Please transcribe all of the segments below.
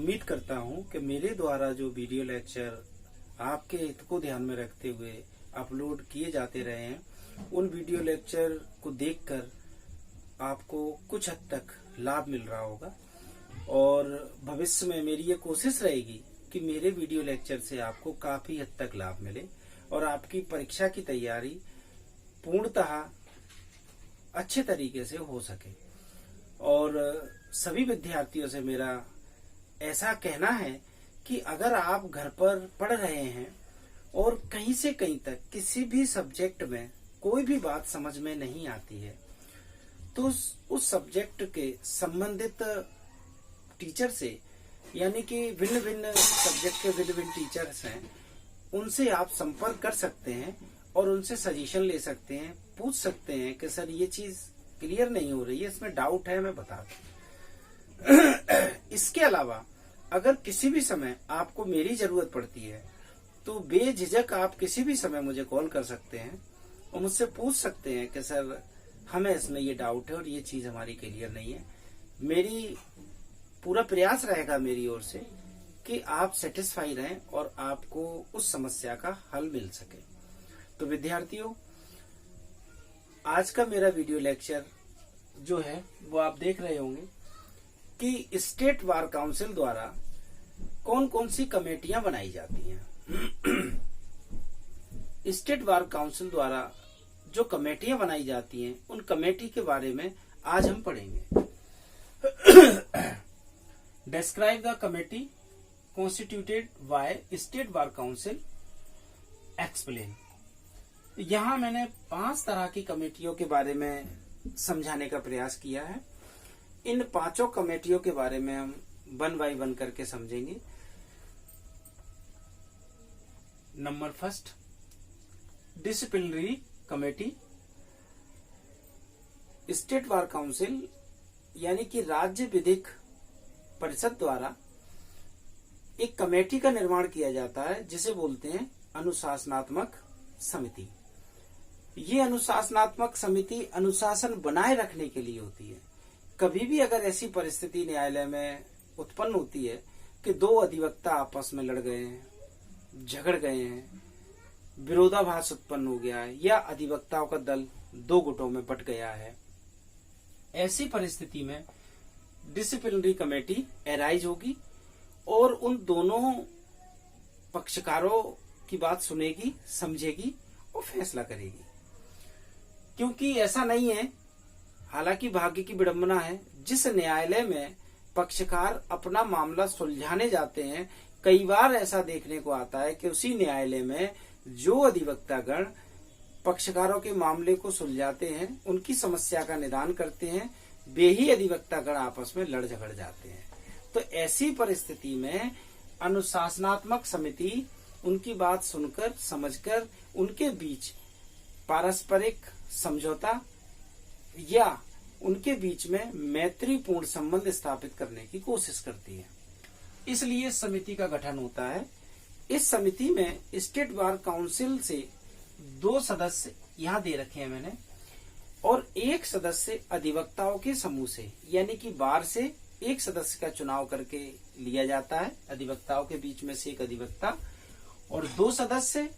उम्मीद करता हूं कि मेरे द्वारा जो वीडियो लेक्चर आपके हित को ध्यान में रखते हुए अपलोड किए जाते रहे हैं, उन वीडियो लेक्चर को देखकर आपको कुछ हद तक लाभ मिल रहा होगा। और भविष्य में मेरी ये कोशिश रहेगी कि मेरे वीडियो लेक्चर से आपको काफी हद तक लाभ मिले और आपकी परीक्षा की तैयारी पूर्णतः अच्छे तरीके से हो सके। और सभी विद्यार्थियों से मेरा ऐसा कहना है कि अगर आप घर पर पढ़ रहे हैं और कहीं से कहीं तक किसी भी सब्जेक्ट में कोई भी बात समझ में नहीं आती है, तो उस सब्जेक्ट के संबंधित टीचर से, यानी कि भिन्न भिन्न सब्जेक्ट के भिन्न भिन्न टीचर्स हैं, उनसे आप संपर्क कर सकते हैं और उनसे सजेशन ले सकते हैं, पूछ सकते हैं कि सर ये चीज क्लियर नहीं हो रही है, इसमें डाउट है, मैं बता दूं। इसके अलावा अगर किसी भी समय आपको मेरी जरूरत पड़ती है तो बेझिझक आप किसी भी समय मुझे कॉल कर सकते हैं और मुझसे पूछ सकते हैं कि सर हमें इसमें ये डाउट है और ये चीज हमारी क्लियर नहीं है। मेरी पूरा प्रयास रहेगा मेरी ओर से कि आप सेटिस्फाई रहें और आपको उस समस्या का हल मिल सके। तो विद्यार्थियों, आज का मेरा वीडियो लेक्चर जो है वो आप देख रहे होंगे कि स्टेट बार काउंसिल द्वारा कौन कौन सी कमेटियां बनाई जाती हैं। स्टेट बार काउंसिल द्वारा जो कमेटियां बनाई जाती हैं, उन कमेटी के बारे में आज हम पढ़ेंगे। Describe the committee constituted by state bar council, explain. यहाँ मैंने 5 तरह की कमेटियों के बारे में समझाने का प्रयास किया है। इन 5 कमेटियों के बारे में हम 1 बाय 1 करके समझेंगे। Number first, disciplinary committee. State bar council यानी कि राज्य विधिक परिषद द्वारा एक कमेटी का निर्माण किया जाता है जिसे बोलते हैं अनुशासनात्मक समिति। ये अनुशासनात्मक समिति अनुशासन बनाए रखने के लिए होती है। कभी भी अगर ऐसी परिस्थिति न्यायालय में उत्पन्न होती है कि 2 अधिवक्ता आपस में लड़ गए हैं, झगड़ गए हैं, विरोधाभास उत्पन्न हो गया है या अधिवक्ताओं का दल 2 गुटों में बट गया है, ऐसी परिस्थिति में डिसिप्लिनरी कमेटी एराइज होगी और उन दोनों पक्षकारों की बात सुनेगी, समझेगी और फैसला करेगी। क्योंकि ऐसा नहीं है, हालांकि भाग्य की विडंबना है, जिस न्यायालय में पक्षकार अपना मामला सुलझाने जाते हैं, कई बार ऐसा देखने को आता है कि उसी न्यायालय में जो अधिवक्तागण पक्षकारों के मामले को सुलझाते हैं, उनकी समस्या का निदान करते हैं, वे ही अधिवक्तागण आपस में लड़ झगड़ जाते हैं। तो ऐसी परिस्थिति में अनुशासनात्मक समिति उनकी बात सुनकर, समझकर उनके बीच पारस्परिक समझौता या उनके बीच में मैत्रीपूर्ण संबंध स्थापित करने की कोशिश करती है। इसलिए समिति का गठन होता है। इस समिति में स्टेट बार काउंसिल से 2 सदस्य यहाँ दे रखे हैं मैंने, और 1 सदस्य अधिवक्ताओं के समूह से, यानी कि बार से 1 सदस्य का चुनाव करके लिया जाता है, अधिवक्ताओं के बीच में से 1 अधिवक्ता, और 2 सदस्य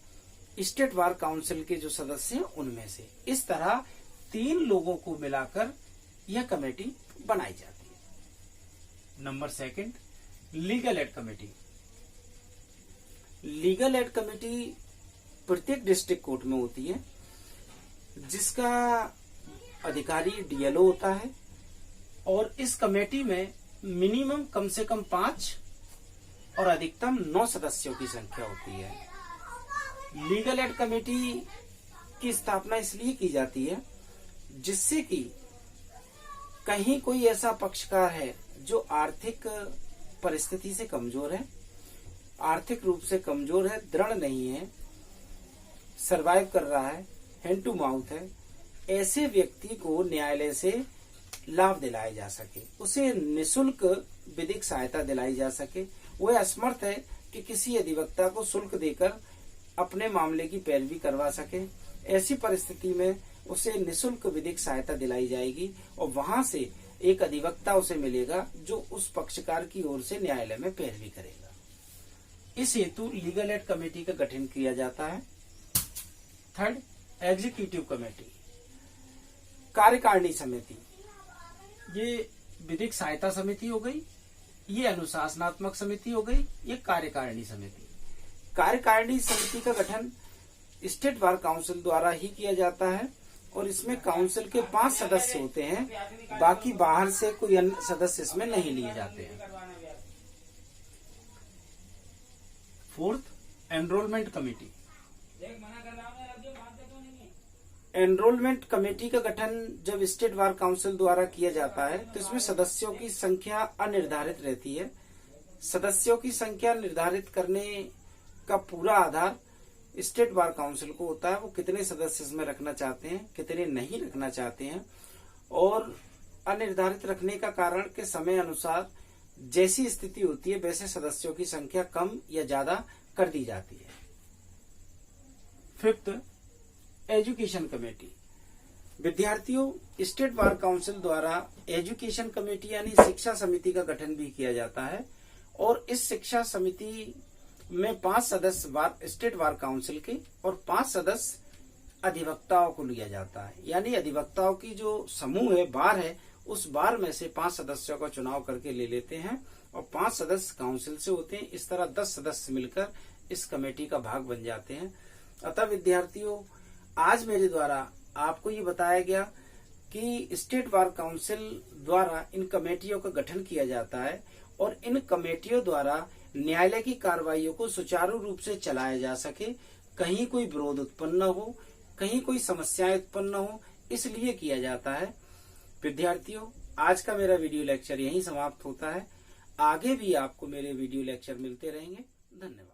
स्टेट बार काउंसिल के जो सदस्य हैं उनमें से। इस तरह 3 लोगों को मिलाकर यह कमेटी बनाई जाती है। Number 2, legal aid committee. Legal aid committee प्रत्येक डिस्ट्रिक्ट कोर्ट में होती है, जिसका अधिकारी डीएलओ होता है, और इस कमेटी में मिनिमम कम से कम 5 और अधिकतम 9 सदस्यों की संख्या होती है। लीगल एड कमेटी की स्थापना इसलिए की जाती है जिससे कि कहीं कोई ऐसा पक्षकार है जो आर्थिक परिस्थिति से कमजोर है, आर्थिक रूप से कमजोर है, दृढ़ नहीं है, सरवाइव कर रहा है, हैंड टू माउथ है, ऐसे व्यक्ति को न्यायालय से लाभ दिलाया जा सके, उसे निशुल्क विधिक सहायता दिलाई जा सके। वह असमर्थ है कि किसी अधिवक्ता को शुल्क देकर अपने मामले की पैरवी करवा सके। ऐसी परिस्थिति में उसे निशुल्क विधिक सहायता दिलाई जाएगी और वहां से एक अधिवक्ता उसे मिलेगा जो उस पक्षकार की ओर से न्यायालय में पैरवी करेगा। इस हेतु लीगल एड कमेटी का गठन किया जाता है। थर्ड, एग्जीक्यूटिव कमेटी, कार्यकारिणी समिति। ये विधिक सहायता समिति हो गई, ये अनुशासनात्मक समिति हो गई, ये कार्यकारिणी समिति। कार्यकारिणी समिति का गठन स्टेट बार काउंसिल द्वारा ही किया जाता है और इसमें काउंसिल के 5 सदस्य होते हैं, बाकी बाहर से कोई अन्य सदस्य इसमें नहीं लिए जाते हैं। Fourth, enrolment committee. Enrolment committee का गठन जब स्टेट बार काउंसिल द्वारा किया जाता है तो इसमें सदस्यों की संख्या अनिर्धारित रहती है। सदस्यों की संख्या निर्धारित करने का पूरा आधार स्टेट बार काउंसिल को होता है। वो कितने सदस्य इसमें रखना चाहते हैं, कितने नहीं रखना चाहते हैं। और अनिर्धारित रखने का कारण के समय अनुसार जैसी स्थिति होती है वैसे सदस्यों की संख्या कम या ज्यादा कर दी जाती है। Fifth, education committee. विद्यार्थियों, स्टेट बार काउंसिल द्वारा एजुकेशन कमेटी यानी शिक्षा समिति का गठन भी किया जाता है और इस शिक्षा समिति में 5 सदस्य स्टेट बार काउंसिल के और 5 सदस्य अधिवक्ताओं को लिया जाता है। यानी अधिवक्ताओं की जो समूह है, बार है, उस बार में से 5 सदस्यों का चुनाव करके ले लेते हैं और 5 सदस्य काउंसिल से होते हैं। इस तरह 10 सदस्य मिलकर इस कमेटी का भाग बन जाते हैं। अतः विद्यार्थियों, आज मेरे द्वारा आपको ये बताया गया कि स्टेट बार काउंसिल द्वारा इन कमेटियों का गठन किया जाता है और इन कमेटियों द्वारा न्यायालय की कार्रवाइयों को सुचारू रूप से चलाया जा सके, कहीं कोई विरोध उत्पन्न न हो, कहीं कोई समस्याएं उत्पन्न न हो, इसलिए किया जाता है। विद्यार्थियों, आज का मेरा वीडियो लेक्चर यहीं समाप्त होता है। आगे भी आपको मेरे वीडियो लेक्चर मिलते रहेंगे। धन्यवाद।